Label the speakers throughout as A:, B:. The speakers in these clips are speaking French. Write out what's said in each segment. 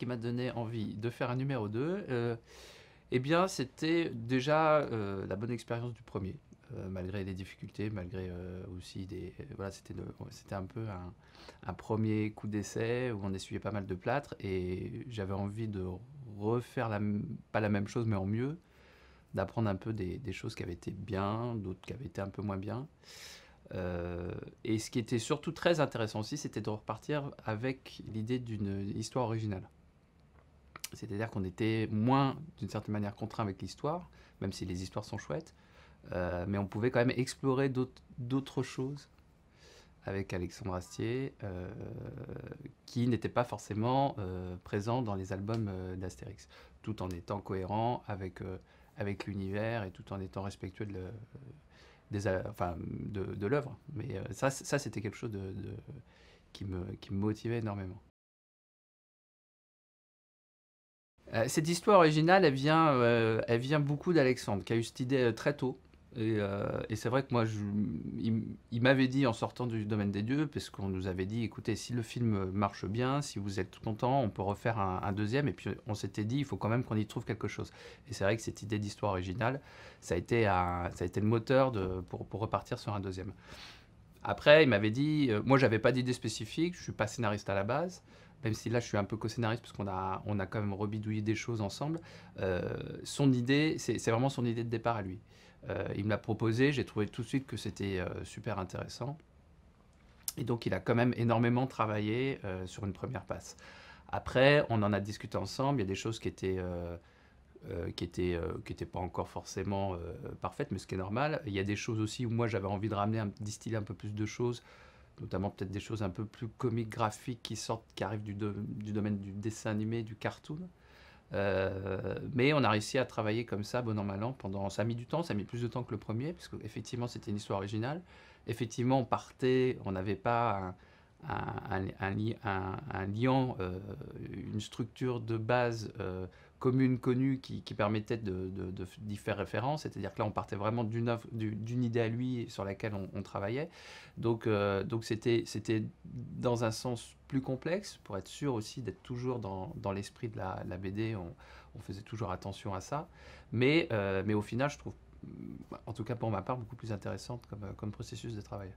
A: qui m'a donné envie de faire un numéro 2, eh bien, c'était déjà la bonne expérience du premier. Malgré les difficultés, malgré aussi des... voilà, c'était un peu un premier coup d'essai où on essuyait pas mal de plâtre et j'avais envie de refaire, pas la même chose, mais en mieux, d'apprendre un peu des choses qui avaient été bien, d'autres qui avaient été un peu moins bien. Et ce qui était surtout très intéressant aussi, c'était de repartir avec l'idée d'une histoire originale. C'est-à-dire qu'on était moins, d'une certaine manière, contraint avec l'histoire, même si les histoires sont chouettes, mais on pouvait quand même explorer d'autres choses avec Alexandre Astier, qui n'étaient pas forcément présents dans les albums d'Astérix, tout en étant cohérent avec l'univers et tout en étant respectueux de l'œuvre. Mais ça c'était quelque chose qui me motivait énormément. Cette histoire originale, elle vient beaucoup d'Alexandre, qui a eu cette idée très tôt. Et c'est vrai que moi, il m'avait dit en sortant du domaine des dieux, parce qu'on nous avait dit, écoutez, si le film marche bien, si vous êtes content, on peut refaire un deuxième. Et puis on s'était dit, il faut quand même qu'on y trouve quelque chose. Et c'est vrai que cette idée d'histoire originale, ça a été le moteur pour repartir sur un deuxième. Après, il m'avait dit, moi j'avais pas d'idée spécifique, je suis pas scénariste à la base, même si là je suis un peu co-scénariste parce qu'on a quand même rebidouillé des choses ensemble. Son idée, c'est vraiment son idée de départ à lui. Il me l'a proposé, j'ai trouvé tout de suite que c'était super intéressant. Et donc il a quand même énormément travaillé sur une première passe. Après, on en a discuté ensemble, il y a des choses qui étaient pas encore forcément parfaites, mais ce qui est normal. Il y a des choses aussi où moi j'avais envie de ramener, distiller un peu plus de choses, notamment peut-être des choses un peu plus comiques, graphiques, qui arrivent du domaine du dessin animé, du cartoon. Mais on a réussi à travailler comme ça, bon an, mal an, ça a mis du temps, ça a mis plus de temps que le premier, parce qu'effectivement c'était une histoire originale. Effectivement, on partait, on n'avait pas un lien, une structure de base commune, connue, qui permettait d'y faire référence. C'est-à-dire que là, on partait vraiment d'une idée à lui sur laquelle on travaillait. Donc c'était dans un sens plus complexe, pour être sûr aussi d'être toujours dans l'esprit de la BD. On faisait toujours attention à ça. Mais au final, je trouve, en tout cas pour ma part, beaucoup plus intéressante comme processus de travail.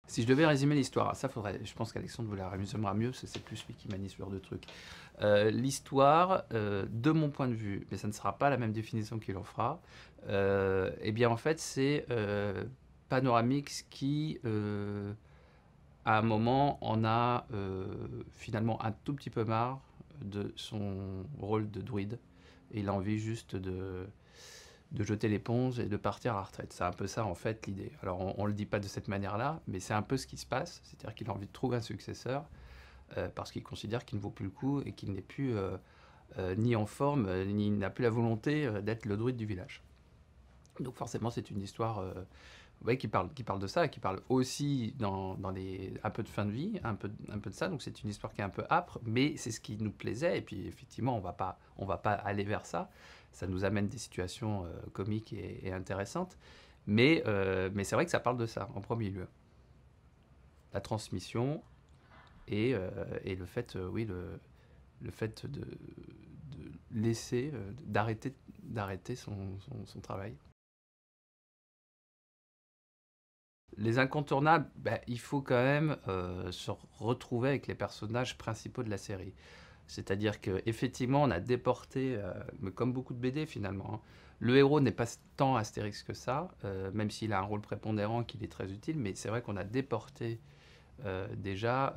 A: Si je devais résumer l'histoire, ça faudrait, je pense qu'Alexandre vous la résumera mieux, parce que c'est plus lui qui manie ce genre de truc. L'histoire, de mon point de vue, mais ça ne sera pas la même définition qu'il en fera, eh bien en fait c'est Panoramix qui, à un moment, en a finalement un tout petit peu marre de son rôle de druide, et il a envie juste de jeter l'éponge et de partir à la retraite. C'est un peu ça en fait l'idée. Alors on ne le dit pas de cette manière-là, mais c'est un peu ce qui se passe, c'est-à-dire qu'il a envie de trouver un successeur parce qu'il considère qu'il ne vaut plus le coup et qu'il n'est plus ni en forme, ni n'a plus la volonté d'être le druide du village. Donc forcément c'est une histoire ouais, qui parle de ça, qui parle aussi un peu de fin de vie, un peu de ça. Donc c'est une histoire qui est un peu âpre, mais c'est ce qui nous plaisait. Et puis effectivement, on va pas aller vers ça. Ça nous amène des situations comiques et intéressantes. Mais c'est vrai que ça parle de ça en premier lieu. La transmission et le fait, oui, le fait de laisser, d'arrêter son travail. Les incontournables, bah, il faut quand même se retrouver avec les personnages principaux de la série. C'est-à-dire qu'effectivement, on a déporté, mais comme beaucoup de BD finalement, hein. Le héros n'est pas tant Astérix que ça, même s'il a un rôle prépondérant, qu'il est très utile, mais c'est vrai qu'on a déporté déjà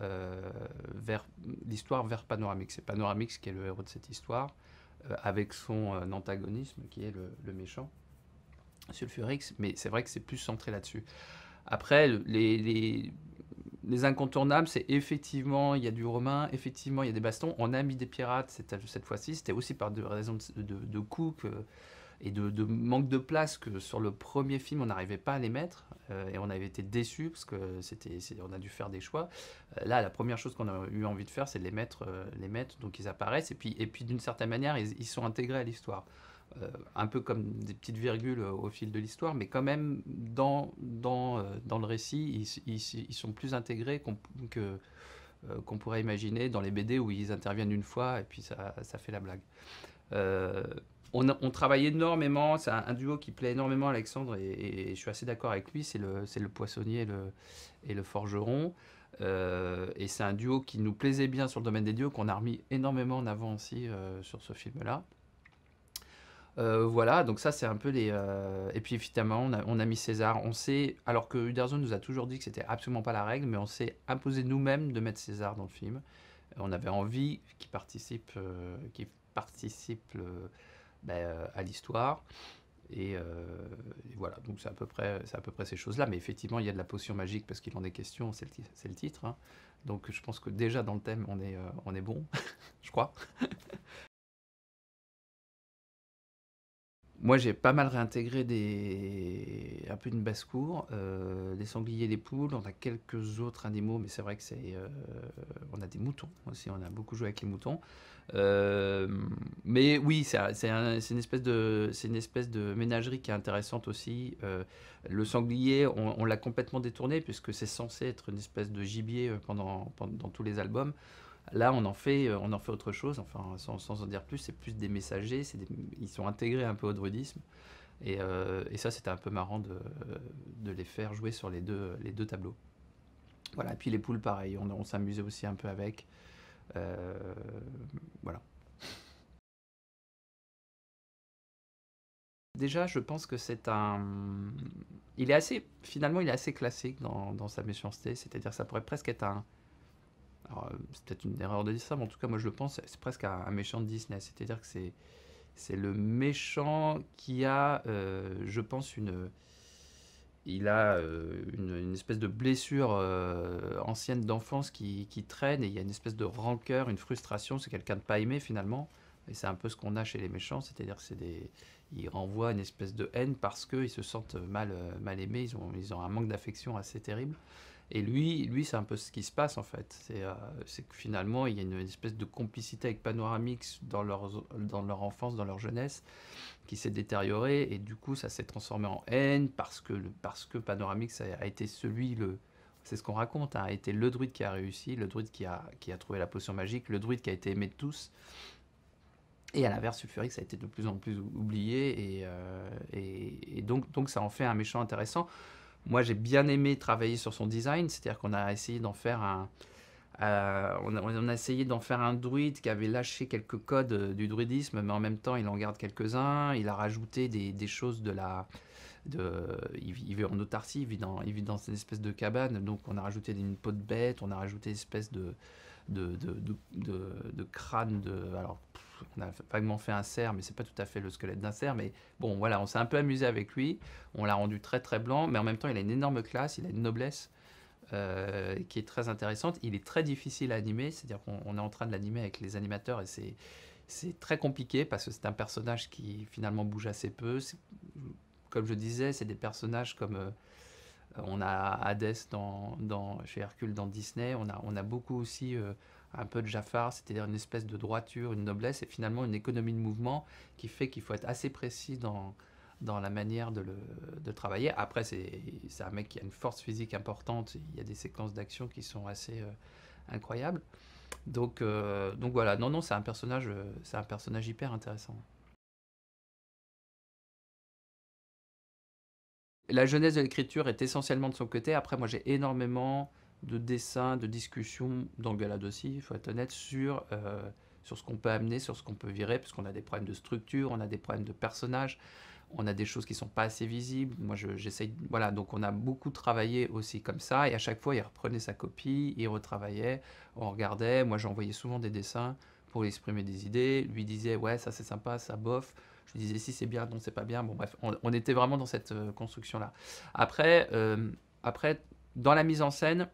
A: vers l'histoire vers Panoramix. C'est Panoramix qui est le héros de cette histoire, avec son antagonisme qui est le méchant, Sulfurix, mais c'est vrai que c'est plus centré là-dessus. Après, les incontournables, c'est effectivement, il y a du romain, effectivement, il y a des bastons. On a mis des pirates cette fois-ci. C'était aussi par des raisons de coût et de manque de place que sur le premier film, on n'arrivait pas à les mettre. Et on avait été déçus parce qu'on a dû faire des choix. Là, la première chose qu'on a eu envie de faire, c'est de les mettre, donc ils apparaissent. Et puis d'une certaine manière, ils sont intégrés à l'histoire. Un peu comme des petites virgules au fil de l'histoire, mais quand même, dans le récit, ils sont plus intégrés qu'on pourrait imaginer dans les BD où ils interviennent une fois et puis ça fait la blague. Euh, on travaille énormément, c'est un duo qui plaît énormément à Alexandre et je suis assez d'accord avec lui, c'est le poissonnier et le forgeron. Et c'est un duo qui nous plaisait bien sur le domaine des dieux, qu'on a remis énormément en avant aussi sur ce film-là. Voilà, donc ça c'est un peu les... Et puis évidemment, on a mis César. On sait, alors que Uderzo nous a toujours dit que c'était absolument pas la règle, mais on s'est imposé nous-mêmes de mettre César dans le film. On avait envie qu'il participe à l'histoire. Et voilà, donc c'est à peu près ces choses-là. Mais effectivement, il y a de la potion magique parce qu'il en est question, c'est le titre. Hein. Donc je pense que déjà dans le thème, on est bon, je crois. Moi, j'ai pas mal réintégré un peu une basse-cour, des sangliers, des poules. On a quelques autres animaux, mais c'est vrai que on a des moutons aussi. On a beaucoup joué avec les moutons. Euh, mais oui, c'est une espèce de ménagerie qui est intéressante aussi. Le sanglier, on l'a complètement détourné puisque c'est censé être une espèce de gibier dans tous les albums. Là, on en fait autre chose, enfin, sans en dire plus, c'est plus des messagers, ils sont intégrés un peu au druidisme, et ça, c'était un peu marrant de les faire jouer sur les deux tableaux. Voilà, et puis les poules, pareil, on s'amusait aussi un peu avec. euh, voilà. Déjà, je pense que finalement, il est assez classique dans sa méchanceté, c'est-à-dire que ça pourrait presque être un... Alors, c'est peut-être une erreur de dire ça, mais en tout cas, moi je le pense, c'est presque un méchant de Disney. C'est-à-dire que c'est le méchant qui a, je pense, une espèce de blessure ancienne d'enfance qui traîne, et il y a une espèce de rancœur, une frustration. C'est quelqu'un de pas aimé finalement. Et c'est un peu ce qu'on a chez les méchants, c'est-à-dire que ils renvoient une espèce de haine parce qu'ils se sentent mal aimés, ils ont un manque d'affection assez terrible. Et lui, c'est un peu ce qui se passe en fait. C'est que finalement, il y a une espèce de complicité avec Panoramix dans leur enfance, dans leur jeunesse, qui s'est détériorée. Et du coup, ça s'est transformé en haine parce que Panoramix a été c'est ce qu'on raconte, hein, a été le druide qui a réussi, le druide qui a trouvé la potion magique, le druide qui a été aimé de tous. Et à l'inverse, Sulfurix a été de plus en plus oublié. Et donc, ça en fait un méchant intéressant. Moi, j'ai bien aimé travailler sur son design, c'est-à-dire qu'on a essayé d'en faire on a essayé d'en faire un druide qui avait lâché quelques codes du druidisme, mais en même temps, il en garde quelques-uns. Il a rajouté des choses il vit en autarcie, il vit dans une espèce de cabane, donc on a rajouté une peau de bête, on a rajouté une espèce de crâne alors, on a vaguement fait un cerf, mais c'est pas tout à fait le squelette d'un cerf. Mais bon, voilà, on s'est un peu amusé avec lui. On l'a rendu très très blanc, mais en même temps, il a une énorme classe, il a une noblesse qui est très intéressante. Il est très difficile à animer, c'est-à-dire qu'on est en train de l'animer avec les animateurs et c'est très compliqué parce que c'est un personnage qui finalement bouge assez peu. Comme je disais, c'est des personnages comme on a Hadès chez Hercule dans Disney. On a beaucoup aussi un peu de Jafar, c'est-à-dire une espèce de droiture, une noblesse et finalement une économie de mouvement qui fait qu'il faut être assez précis dans la manière de travailler. Après, c'est un mec qui a une force physique importante. Il y a des séquences d'action qui sont assez incroyables. Donc voilà, non, c'est un personnage hyper intéressant. La jeunesse de l'écriture est essentiellement de son côté. Après, moi, j'ai énormément de dessins, de discussions dans le Galad aussi, il faut être honnête, sur ce qu'on peut amener, sur ce qu'on peut virer, parce qu'on a des problèmes de structure, on a des problèmes de personnages, on a des choses qui sont pas assez visibles. Moi, j'essaye. Voilà, donc on a beaucoup travaillé aussi comme ça, et à chaque fois, il reprenait sa copie, il retravaillait, on regardait. Moi, j'envoyais souvent des dessins pour exprimer des idées. Lui disait, ouais, ça c'est sympa, ça bof. Je disais, si c'est bien, non, c'est pas bien. Bon, bref, on était vraiment dans cette construction-là. Après, dans la mise en scène,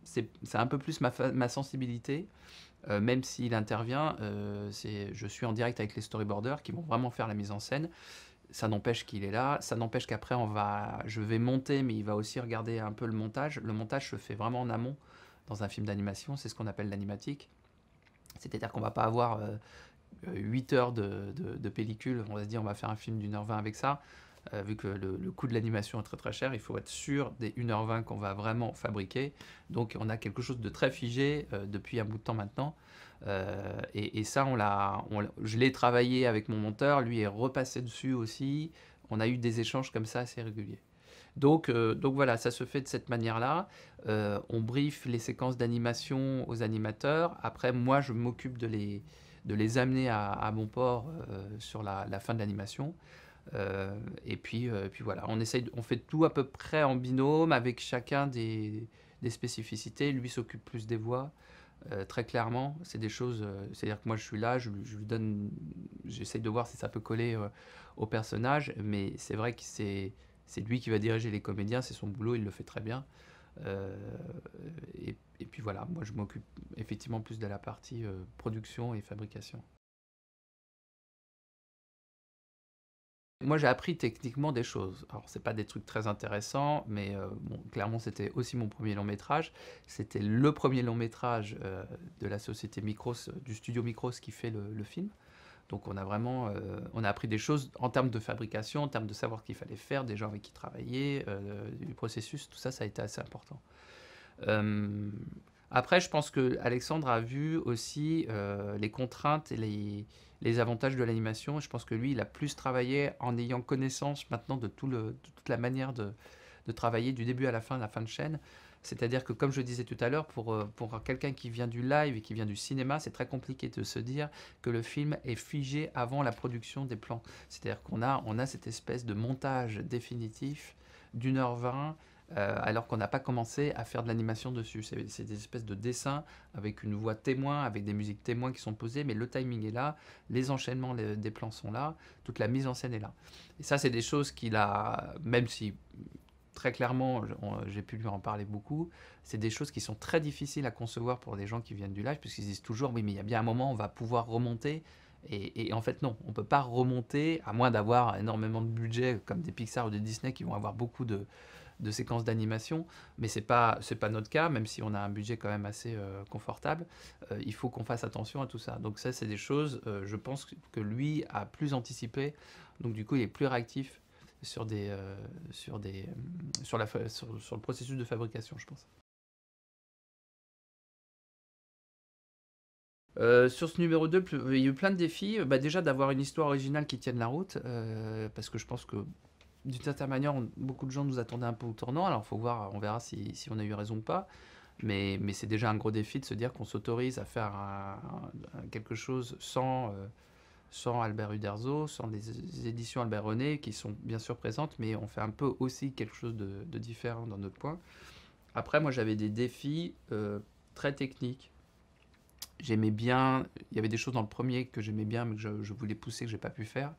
A: c'est un peu plus ma sensibilité. Même s'il intervient, je suis en direct avec les storyboarders qui vont vraiment faire la mise en scène. Ça n'empêche qu'il est là, ça n'empêche qu'après je vais monter, mais il va aussi regarder un peu le montage. Le montage se fait vraiment en amont dans un film d'animation, c'est ce qu'on appelle l'animatique. C'est-à-dire qu'on va pas avoir 8 heures de pellicule, on va se dire on va faire un film d'1h20 avec ça. vu que le coût de l'animation est très très cher, il faut être sûr des 1h20 qu'on va vraiment fabriquer. Donc on a quelque chose de très figé depuis un bout de temps maintenant. Et ça, je l'ai travaillé avec mon monteur, lui est repassé dessus aussi. On a eu des échanges comme ça assez réguliers. Donc voilà, ça se fait de cette manière-là. On brief les séquences d'animation aux animateurs. Après, moi, je m'occupe de les amener à bon port sur la fin de l'animation. Et puis voilà, on fait tout à peu près en binôme avec chacun des spécificités. Lui s'occupe plus des voix, très clairement. C'est des choses, c'est-à-dire que moi je suis là, je lui donne, j'essaye de voir si ça peut coller au personnage, mais c'est vrai que c'est lui qui va diriger les comédiens, c'est son boulot, il le fait très bien. Euh, et puis voilà, moi je m'occupe effectivement plus de la partie production et fabrication. Moi, j'ai appris techniquement des choses. Alors, c'est pas des trucs très intéressants, mais bon, clairement, c'était aussi mon premier long métrage. C'était le premier long métrage de la société Micros, du studio Micros qui fait le film. Donc, on a vraiment, on a appris des choses en termes de fabrication, en termes de savoir ce qu'il fallait faire, des gens avec qui travailler, du processus, tout ça, ça a été assez important. Euh, Après, je pense que Alexandre a vu aussi les contraintes et les avantages de l'animation. Je pense que lui, il a plus travaillé en ayant connaissance maintenant de toute la manière de travailler du début à la fin de chaîne. C'est-à-dire que, comme je disais tout à l'heure, pour quelqu'un qui vient du live et qui vient du cinéma, c'est très compliqué de se dire que le film est figé avant la production des plans. C'est-à-dire qu'on a cette espèce de montage définitif d'1h20 alors qu'on n'a pas commencé à faire de l'animation dessus. C'est des espèces de dessins avec une voix témoin, avec des musiques témoins qui sont posées, mais le timing est là, les enchaînements des plans sont là, toute la mise en scène est là. Et ça, c'est des choses qu'il a, même si très clairement, j'ai pu lui en parler beaucoup, c'est des choses qui sont très difficiles à concevoir pour des gens qui viennent du live, puisqu'ils disent toujours, oui, mais il y a bien un moment, on va pouvoir remonter. Et en fait, non, on ne peut pas remonter, à moins d'avoir énormément de budget, comme des Pixar ou des Disney qui vont avoir beaucoup de séquences d'animation, mais c'est pas notre cas, même si on a un budget quand même assez confortable. Il faut qu'on fasse attention à tout ça. Donc ça, c'est des choses, je pense que lui a plus anticipé, donc du coup, il est plus réactif sur sur le processus de fabrication, je pense. Sur ce numéro 2, il y a eu plein de défis. Bah, déjà d'avoir une histoire originale qui tienne la route, parce que je pense que d'une certaine manière, beaucoup de gens nous attendaient un peu au tournant. Alors, faut voir, on verra si on a eu raison ou pas. Mais c'est déjà un gros défi de se dire qu'on s'autorise à faire quelque chose sans Albert Uderzo, sans les éditions Albert René, qui sont bien sûr présentes, mais on fait un peu aussi quelque chose de différent dans notre point. Après, moi, j'avais des défis très techniques. J'aimais bien, il y avait des choses dans le premier que j'aimais bien, mais que je voulais pousser, que j'ai pas pu faire.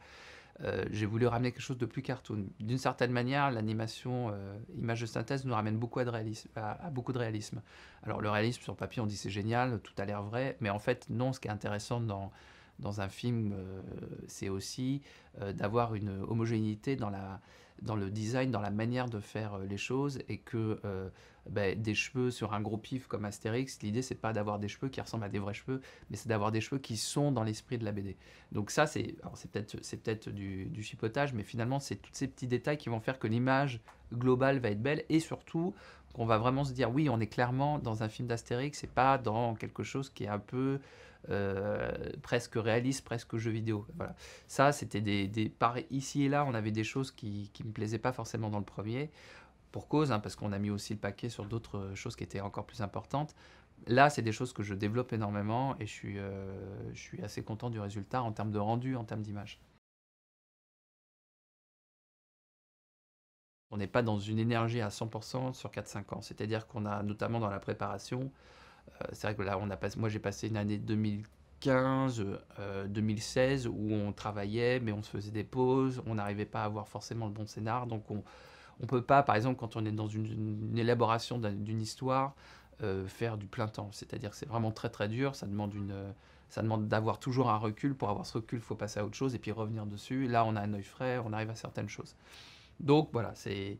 A: J'ai voulu ramener quelque chose de plus cartoon. D'une certaine manière, l'animation image de synthèse nous ramène beaucoup à beaucoup de réalisme. Alors le réalisme sur papier, on dit c'est génial, tout a l'air vrai, mais en fait non, ce qui est intéressant dans un film, c'est aussi d'avoir une homogénéité dans le design, dans la manière de faire les choses, et que des cheveux sur un gros pif comme Astérix, l'idée c'est pas d'avoir des cheveux qui ressemblent à des vrais cheveux, mais c'est d'avoir des cheveux qui sont dans l'esprit de la BD. Donc ça, c'est peut-être du chipotage, mais finalement c'est tous ces petits détails qui vont faire que l'image globale va être belle, et surtout qu'on va vraiment se dire oui, on est clairement dans un film d'Astérix, et pas dans quelque chose qui est un peu presque réaliste, presque jeu vidéo. Voilà. Ça, c'était ici et là, on avait des choses qui me plaisaient pas forcément dans le premier, pour cause, hein, parce qu'on a mis aussi le paquet sur d'autres choses qui étaient encore plus importantes. Là, c'est des choses que je développe énormément, et je suis assez content du résultat en termes de rendu, en termes d'image. On n'est pas dans une énergie à 100% sur 4-5 ans. C'est-à-dire qu'on a, notamment dans la préparation, c'est vrai que là, moi j'ai passé une année 2015, 2016 où on travaillait, mais on se faisait des pauses, on n'arrivait pas à avoir forcément le bon scénar. Donc on peut pas, par exemple, quand on est dans une élaboration d'une histoire, faire du plein temps. C'est-à-dire que c'est vraiment très très dur, ça demande d'avoir toujours un recul. Pour avoir ce recul, il faut passer à autre chose et puis revenir dessus. Là, on a un œil frais, on arrive à certaines choses. Donc voilà, c'est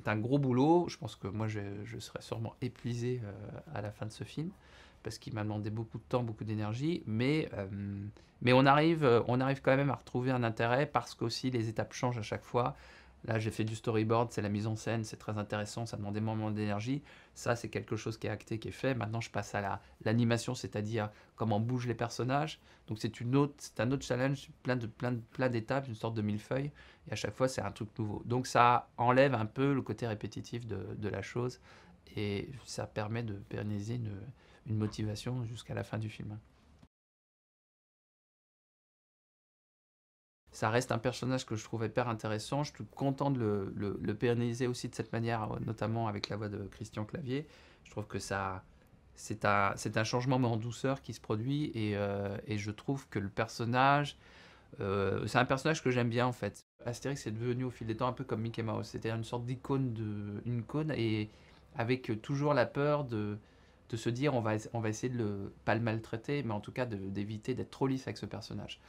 A: un gros boulot. Je pense que moi, je serais sûrement épuisé à la fin de ce film, parce qu'il m'a demandé beaucoup de temps, beaucoup d'énergie. Mais on arrive quand même à retrouver un intérêt, parce qu'aussi les étapes changent à chaque fois. Là, j'ai fait du storyboard, c'est la mise en scène, c'est très intéressant, ça demande énormément d'énergie. Ça, c'est quelque chose qui est acté, qui est fait. Maintenant, je passe à l'animation, c'est-à-dire comment bougent les personnages. Donc, c'est un autre challenge, plein d'étapes, une sorte de millefeuille. Et à chaque fois, c'est un truc nouveau. Donc, ça enlève un peu le côté répétitif de la chose. Et ça permet de pérenniser une motivation jusqu'à la fin du film. Ça reste un personnage que je trouve hyper intéressant. Je suis content de le pérenniser aussi de cette manière, notamment avec la voix de Christian Clavier. Je trouve que c'est un changement mais en douceur qui se produit et je trouve que le personnage, c'est un personnage que j'aime bien en fait. Astérix est devenu au fil des temps un peu comme Mickey Mouse, c'était une sorte une icône et avec toujours la peur de se dire on va essayer de pas le maltraiter, mais en tout cas d'éviter d'être trop lisse avec ce personnage.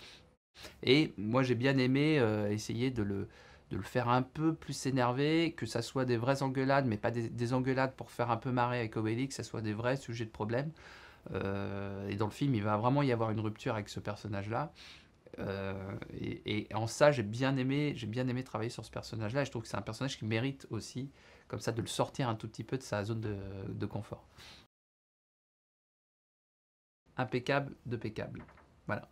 A: Et moi, j'ai bien aimé essayer de le faire un peu plus s'énerver, que ça soit des vraies engueulades, mais pas des engueulades pour faire un peu marrer avec Obélix, que ça soit des vrais sujets de problème. Et dans le film, il va vraiment y avoir une rupture avec ce personnage-là. Et en ça, j'ai bien aimé travailler sur ce personnage-là. Et je trouve que c'est un personnage qui mérite aussi, comme ça, de le sortir un tout petit peu de sa zone de confort. Impeccable, de peccable. Voilà.